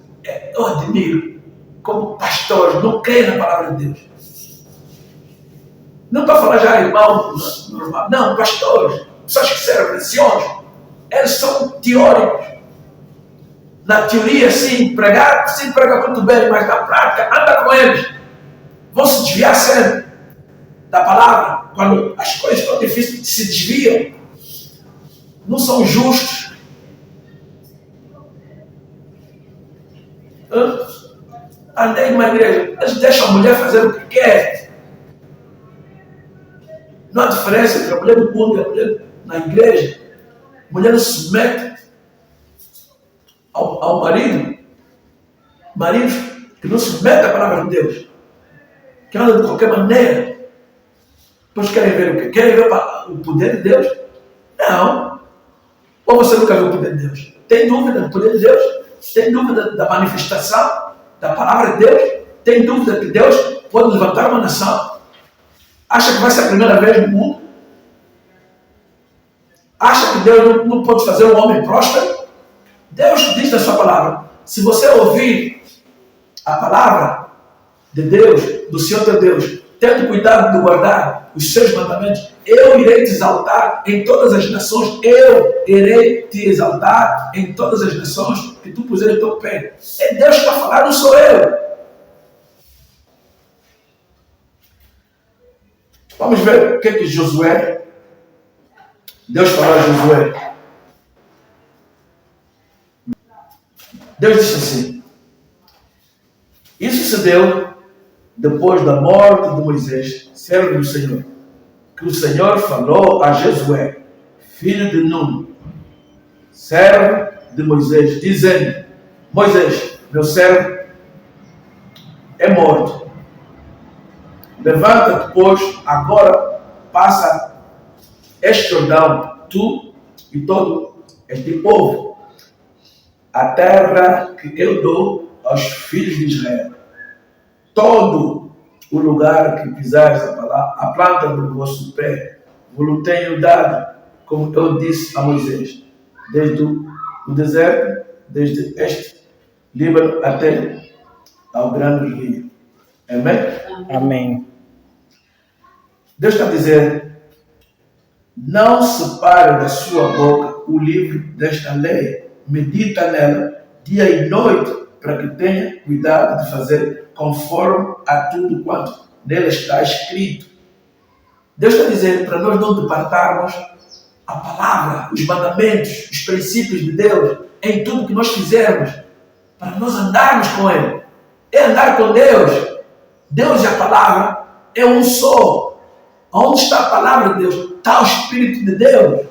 eu admiro como pastores não creem na palavra de Deus. Não estou a falar já irmão normal, não, pastores, pessoas que servem missões, eles são teóricos. Na teoria, sim, prega muito bem, mas na prática, anda com eles. Vão se desviar sempre da palavra. Quando as coisas estão difíceis, se desviam. Não são justos. Andei numa igreja, eles deixam a mulher fazer o que quer. Não há diferença entre a mulher do mundo e a mulher na igreja. A mulher não se submete ao marido. Maridos que não se submete à palavra de Deus, que andam de qualquer maneira. Depois querem ver o quê? Querem ver o poder de Deus? Não. Ou você nunca viu o poder de Deus? Tem dúvida do poder de Deus? Tem dúvida da manifestação da palavra de Deus? Tem dúvida que Deus pode levantar uma nação? Acha que vai ser a primeira vez no mundo? Acha que Deus não pode fazer um homem próspero? Deus diz na sua palavra, se você ouvir a palavra de Deus, do Senhor teu Deus, tendo cuidado de guardar os seus mandamentos, eu irei te exaltar em todas as nações, eu irei te exaltar em todas as nações que tu puseres o teu pé. É Deus que está falando, não sou eu. Vamos ver o que Josué, Deus falou a Josué. Deus disse assim, isso se deu depois da morte de Moisés, servo do Senhor, que o Senhor falou a Josué, filho de Nun, servo de Moisés, dizendo, Moisés, meu servo, é morto. Levanta-te, pois, agora passa este Jordão, tu e todo este povo, a terra que eu dou aos filhos de Israel. Todo o lugar que pisares a planta do vosso pé, vos tenho dado, como eu disse a Moisés, desde o deserto, desde este Líbano até ao grande rio. Amém? Amém. Deus está dizendo, não separe da sua boca o livro desta lei, medita nela dia e noite, para que tenha cuidado de fazer conforme a tudo quanto nela está escrito. Deus está dizendo para nós não departarmos a palavra, os mandamentos, os princípios de Deus em tudo que nós fizermos, para nós andarmos com Ele. É andar com Deus. Deus e a palavra é um só. Onde está a palavra de Deus? Está o Espírito de Deus.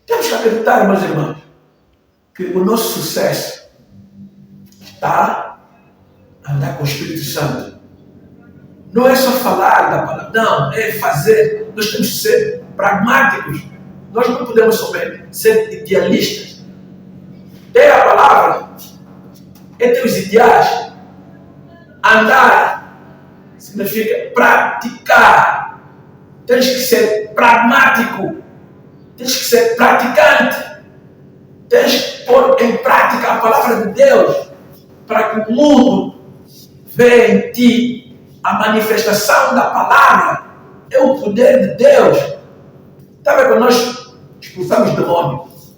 Temos que acreditar, meus irmãos, que o nosso sucesso está a andar com o Espírito Santo. Não é só falar da palavra, não, é fazer. Nós temos que ser pragmáticos. Nós não podemos somente ser idealistas. Ter a palavra é ter os ideais. Andar significa praticar. Tens que ser pragmático. Tens que ser praticante. Tens que pôr em prática a palavra de Deus para que o mundo veja em ti a manifestação da palavra. É o poder de Deus. Sabe quando nós expulsamos demônios?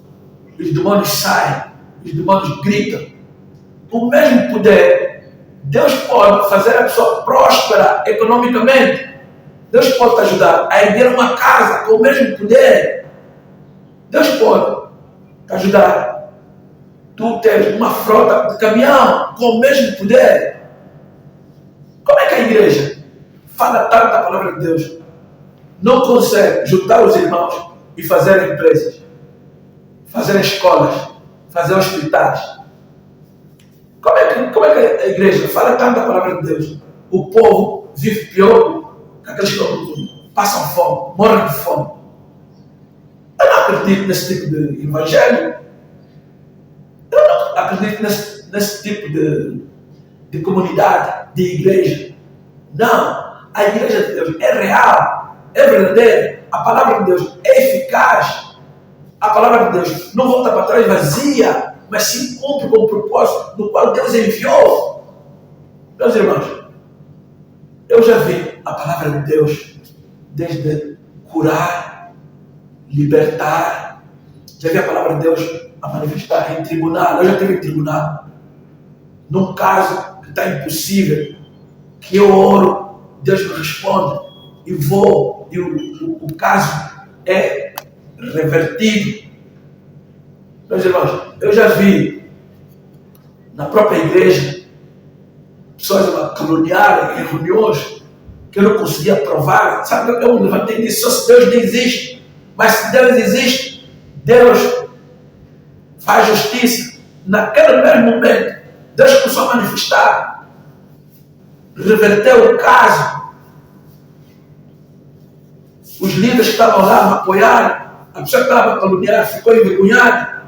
Os demônios saem, os demônios gritam. o mesmo poder, Deus pode fazer a pessoa próspera economicamente. Deus pode te ajudar a erguer uma casa com o mesmo poder. Deus pode te ajudar. Tu tens uma frota de caminhão com o mesmo poder. Como é que a igreja fala tanto a palavra de Deus, não consegue juntar os irmãos e fazer empresas, fazer escolas, fazer hospitais? Como é que a igreja fala tanto a palavra de Deus? O povo vive pior que aqueles que passam fome, morrem de fome. Eu não acredito nesse tipo de evangelho. Eu não acredito nesse tipo de comunidade, de igreja. Não. A igreja de Deus é real, é verdadeira. A palavra de Deus é eficaz. A palavra de Deus não volta para trás vazia, mas sim cumpre com o propósito do qual Deus enviou. Meus irmãos, eu já vi a palavra de Deus desde curar, libertar. Já vi a palavra de Deus a manifestar em tribunal. Eu já estive em tribunal. Num caso que está impossível, que eu oro, Deus me responde e vou, e o caso é revertido. Meus irmãos, eu já vi na própria igreja pessoas a caluniarem em reuniões que eu não conseguia provar. Sabe, eu levantei e disse: só se Deus não existe. Mas se Deus existe, Deus faz justiça. Naquele mesmo momento, Deus começou a manifestar, reverteu o caso. Os líderes que estavam lá me apoiaram, a pessoa que estava a caluniar ficou envergonhada.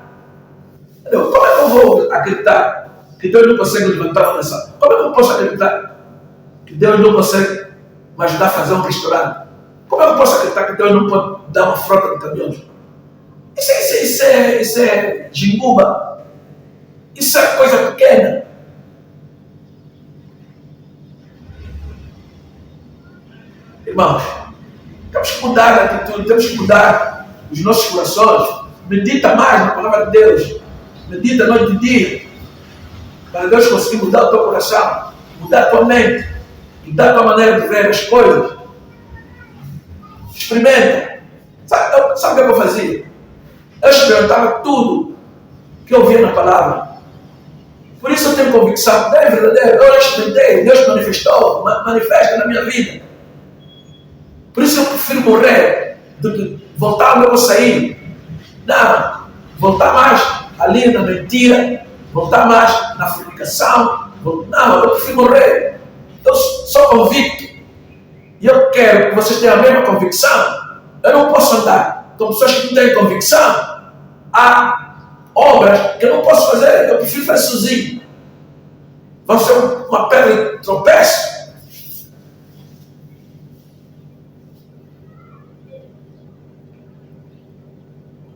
Como é que eu vou acreditar que Deus não consegue levantar uma nação? Como é que eu posso acreditar que Deus não consegue me ajudar a fazer um restaurante? Como é que eu posso acreditar que Deus não pode dar uma frota de caminhões? Isso é jinguba. Isso é coisa pequena. Irmãos, temos que mudar a atitude, temos que mudar os nossos corações. Medita mais na palavra de Deus. Medita noite e dia. Para Deus conseguir mudar o teu coração, mudar a tua mente, mudar a tua maneira de ver as coisas. Experimenta. Sabe o que eu fazia? Eu experimentava tudo que eu via na palavra. Por isso eu tenho convicção, é verdadeiro. Eu experimentei, Deus manifestou, manifesta na minha vida. Por isso eu prefiro morrer do que voltar onde eu vou sair. Não, voltar mais ali na mentira, voltar mais na fornicação. Não, eu prefiro morrer. Eu sou convicto. E eu quero que vocês tenham a mesma convicção. Eu não posso andar com pessoas que não têm convicção. Há obras que eu não posso fazer, eu prefiro fazer sozinho. Vai ser uma pedra de tropeço.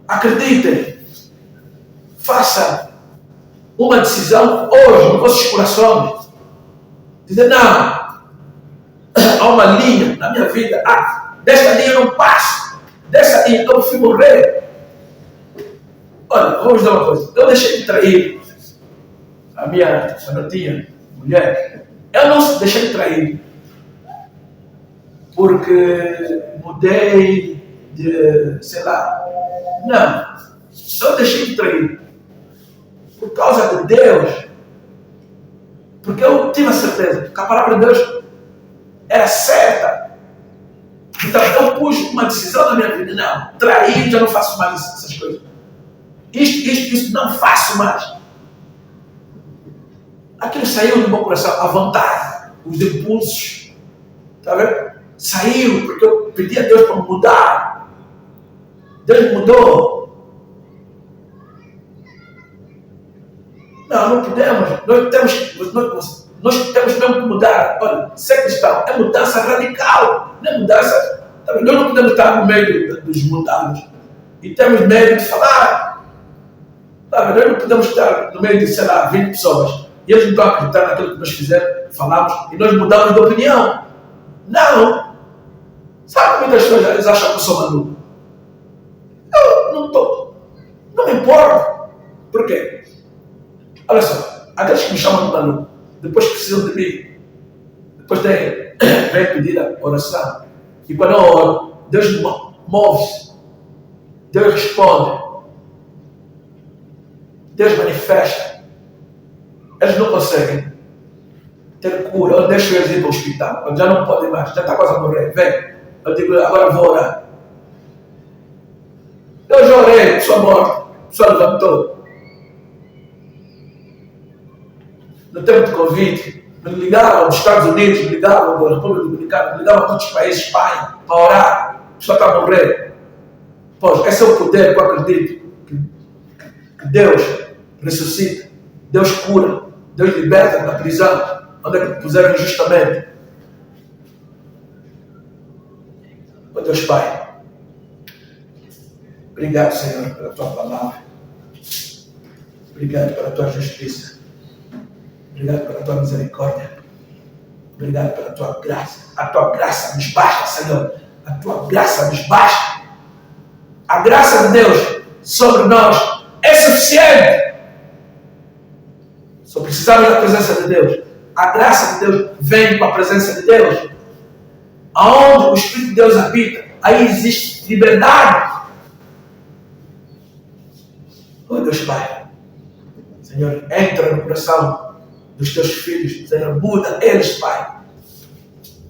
Acreditem, faça uma decisão hoje nos vossos corações. Dizer: não, há uma linha na minha vida, desta linha eu não passo, dessa linha eu prefiro morrer. Olha, vamos dar uma coisa, eu deixei de trair a minha netinha, mulher. Eu não deixei de trair porque mudei de, sei lá. Não, eu deixei de trair por causa de Deus, porque eu tive a certeza que a palavra de Deus era certa. Então eu pus uma decisão na minha vida: não, trair, já não faço mais essas coisas. Isto não faço mais. Aquilo saiu do meu coração, a vontade, os impulsos, tá vendo? Saiu porque eu pedi a Deus para mudar. Deus mudou. Não podemos. Nós temos mesmo que mudar. Olha, ser cristão é mudança radical. Não é mudança. Nós não podemos estar no meio dos mudados e temos medo de falar. Nós não podemos estar no meio de, sei lá, 20 pessoas e eles não estão a acreditar naquilo que nós fizemos, falamos e nós mudamos de opinião. Não. Sabe, muitas pessoas eles acham que eu sou maluco. Eu não me importo. Por quê? Olha só, Aqueles que me chamam de maluco, depois precisam de mim. Depois vem pedir a oração. E quando eu oro, Deus move-se. Deus responde. Deus manifesta. Eles não conseguem ter cura. Eu deixo eles ir para o hospital. Quando já não podem mais, já está quase a morrer. Vem. Eu digo, agora vou orar. Eu já orei, a pessoa morta, a pessoa levantou. No tempo de Covid, me ligavam dos Estados Unidos, me ligavam da República Dominicana, me ligavam de outros países, Espanha, para orar. A pessoa está a morrer. Pois, esse é o poder que eu acredito. Que Deus ressuscita, Deus cura, Deus liberta da prisão, onde é que puseram injustamente. Oh Deus Pai, obrigado, Senhor, pela Tua palavra. Obrigado pela Tua justiça. Obrigado pela Tua misericórdia. Obrigado pela Tua graça. A Tua graça nos basta, Senhor. A Tua graça nos basta. A graça de Deus sobre nós é suficiente. Só precisamos da presença de Deus. A graça de Deus vem com a presença de Deus. Aonde o Espírito de Deus habita, aí existe liberdade. Oh Deus Pai, Senhor, entra no coração dos Teus filhos. Senhor, muda eles, Pai.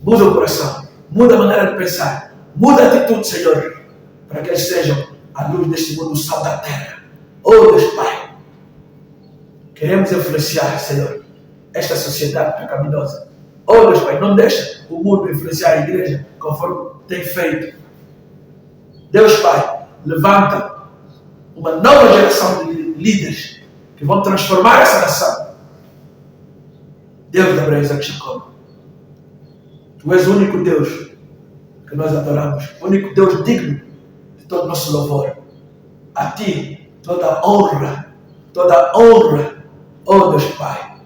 Muda o coração, muda a maneira de pensar, muda a atitude, Senhor, para que eles sejam a luz deste mundo, o sal da terra. Oh Deus Pai, queremos influenciar, Senhor, esta sociedade pecaminosa. Oh Deus Pai, não deixa o mundo influenciar a igreja conforme tem feito. Deus Pai, levanta uma nova geração de líderes que vão transformar essa nação. Deus de Abraão, Isaac e Jacó, Tu és o único Deus que nós adoramos, o único Deus digno de todo nosso louvor. A Ti toda honra, oh Deus Pai.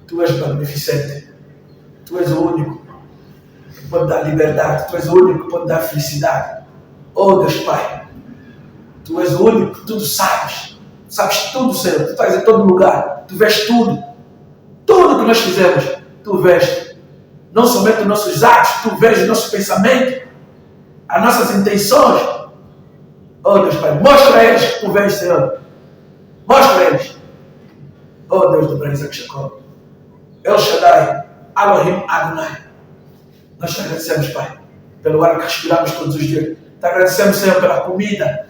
Tu és magnificente, Tu és o único que pode dar liberdade, Tu és o único que pode dar felicidade. Oh Deus Pai, Tu és o único que tudo sabes tudo, Senhor, Tu estás em todo lugar, Tu vês tudo que nós fizemos, Tu vês, não somente os nossos atos, Tu vês o nosso pensamento, as nossas intenções. Oh Deus Pai, mostra a eles que Tu vês, Senhor, mostra a eles. Oh Deus do Abraão, Isaac e Jacó, El Shaddai, Elohim Adonai, nós Te agradecemos, Pai, pelo ar que respiramos todos os dias. Te agradecemos, Senhor, pela comida.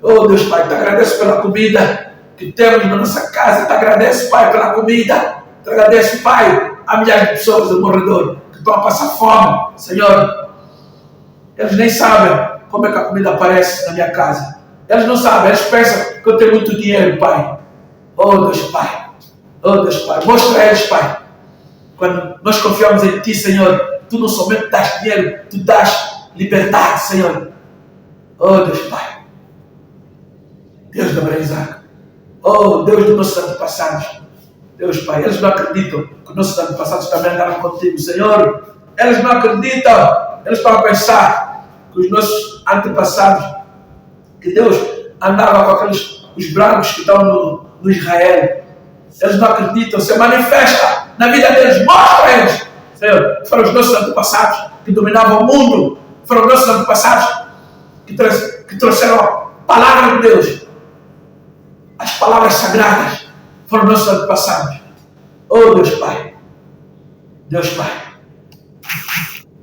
Oh Deus Pai, Te agradeço pela comida que temos na nossa casa. Te agradeço, Pai, pela comida. Te agradeço, Pai, a milhares de pessoas ao morredor que estão a passar fome. Senhor, eles nem sabem como é que a comida aparece na minha casa. Eles não sabem, eles pensam que eu tenho muito dinheiro, Pai. Oh Deus Pai, mostra a eles, Pai. Quando nós confiamos em Ti, Senhor, Tu não somente dás dinheiro, Tu dás liberdade, Senhor. Oh Deus Pai, Deus de Abraão e Isaac, oh Deus dos nossos antepassados. Deus Pai, eles não acreditam que os nossos antepassados também andaram contigo, Senhor. Eles não acreditam, eles estão a pensar que os nossos antepassados, que Deus andava com aqueles, os brancos que estão no Israel. Eles não acreditam, se manifesta na vida deles, mostra a eles, Senhor. Foram os nossos antepassados que dominavam o mundo, foram os nossos antepassados que trouxeram a palavra de Deus, as palavras sagradas, foram nossos antepassados. Oh Deus Pai,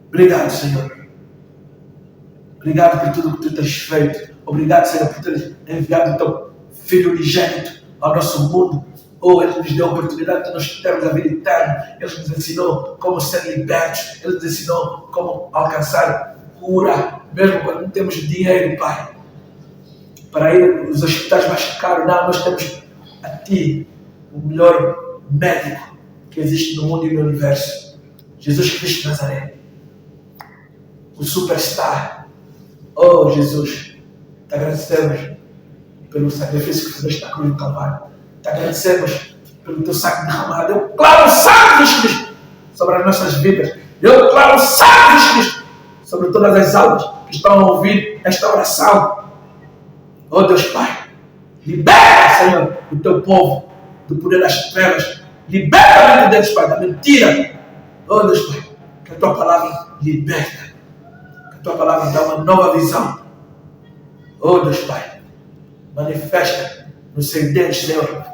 obrigado, Senhor. Obrigado por tudo que Tu tens feito. Obrigado, Senhor, por teres enviado o Teu Filho unigênito ao nosso mundo. Oh, Ele nos deu a oportunidade de nós termos a vida eterna. Ele nos ensinou como ser libertos. Ele nos ensinou como alcançar cura, mesmo quando não temos dinheiro, Pai, para ir nos hospitais mais caros. Não, nós temos a Ti, o melhor médico que existe no mundo e no universo, Jesus Cristo de Nazaré, o superstar. Oh Jesus, Te agradecemos pelo sacrifício que fizeste na cruz do Calvário. Te agradecemos pelo Teu sangue derramado. Eu clamo o sangue de Cristo sobre as nossas vidas. Eu clamo o sangue de Cristo sobre todas as almas que estão a ouvir esta oração. Oh Deus Pai, libera, Senhor, o Teu povo. do poder das trevas. Liberta-me, Deus Pai, da mentira. Oh Deus Pai, que a tua palavra liberta. Que a tua palavra dá uma nova visão. Oh Deus Pai, manifesta nos sentidos, Senhor.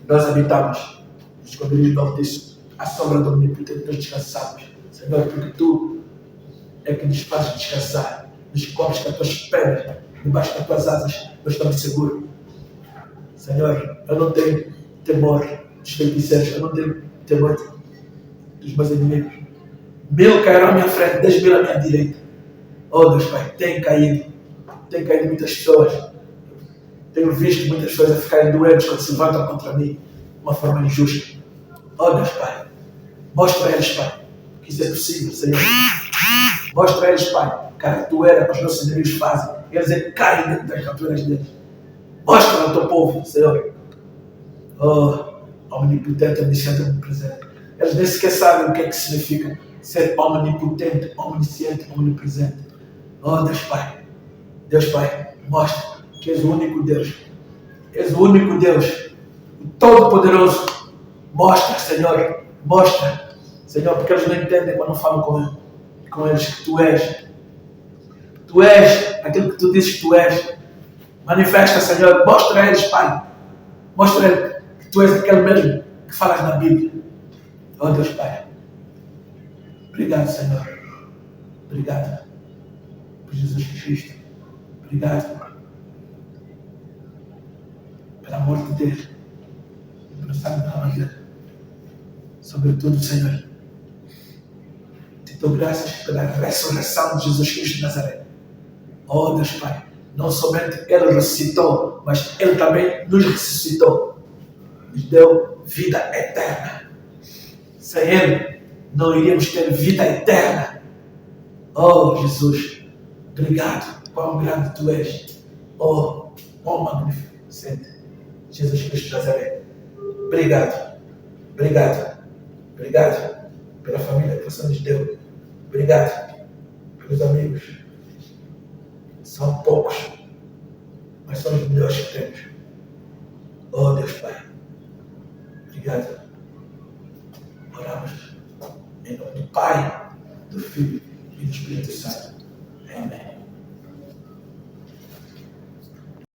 Nós habitamos nos esconderijos do Altíssimo, à sombra do Omnipotente, nós descansamos, Senhor, porque Tu é que nos fazes descansar, nos cobres com as tuas pernas, debaixo das tuas asas, nós estamos seguros. Senhor, eu não tenho temor dos feiticeiros, eu não tenho temor dos meus inimigos. 1000 cairão à minha frente, 10.000 à minha direita. Oh Deus Pai, tem caído muitas pessoas. Tenho visto muitas pessoas a ficarem doentes quando se levantam contra mim de uma forma injusta. Oh Deus Pai, mostra a eles, Pai, que isso é possível, Senhor. Mostra a eles, Pai, que a ratoeira que os nossos inimigos fazem, eles é que caem dentro das ratoeiras deles. Mostra ao teu povo, Senhor. Oh, omnipotente, omnisciente, omnipresente. Eles nem sequer sabem o que é que significa ser omnipotente, omnisciente, omnipresente. Oh Deus Pai, mostra que és o único Deus. És o único Deus, o Todo-Poderoso. Mostra, Senhor, mostra, Senhor, porque eles não entendem quando falam com eles que Tu és. Tu és aquilo que Tu dizes que Tu és. Manifesta, Senhor, mostra a eles, Pai. Mostra a eles que Tu és aquele mesmo que falas na Bíblia. Oh Deus Pai, obrigado, Senhor. Obrigado por Jesus Cristo. Obrigado pela morte dele, pelo sangue derramado dele. Sobretudo, Senhor, te dou graças pela ressurreição de Jesus Cristo de Nazaré. Oh Deus Pai, não somente Ele ressuscitou, mas Ele também nos ressuscitou. Nos deu vida eterna. Sem Ele, não iríamos ter vida eterna. Oh Jesus, obrigado. Quão grande Tu és. Oh, quão magnificente. Jesus Cristo de Nazaré. Obrigado. Obrigado. Obrigado pela família que você nos deu. Obrigado pelos amigos. São poucos, mas são os melhores que temos. Oh Deus Pai. Obrigado. Oramos em nome do Pai, do Filho e do Espírito Santo.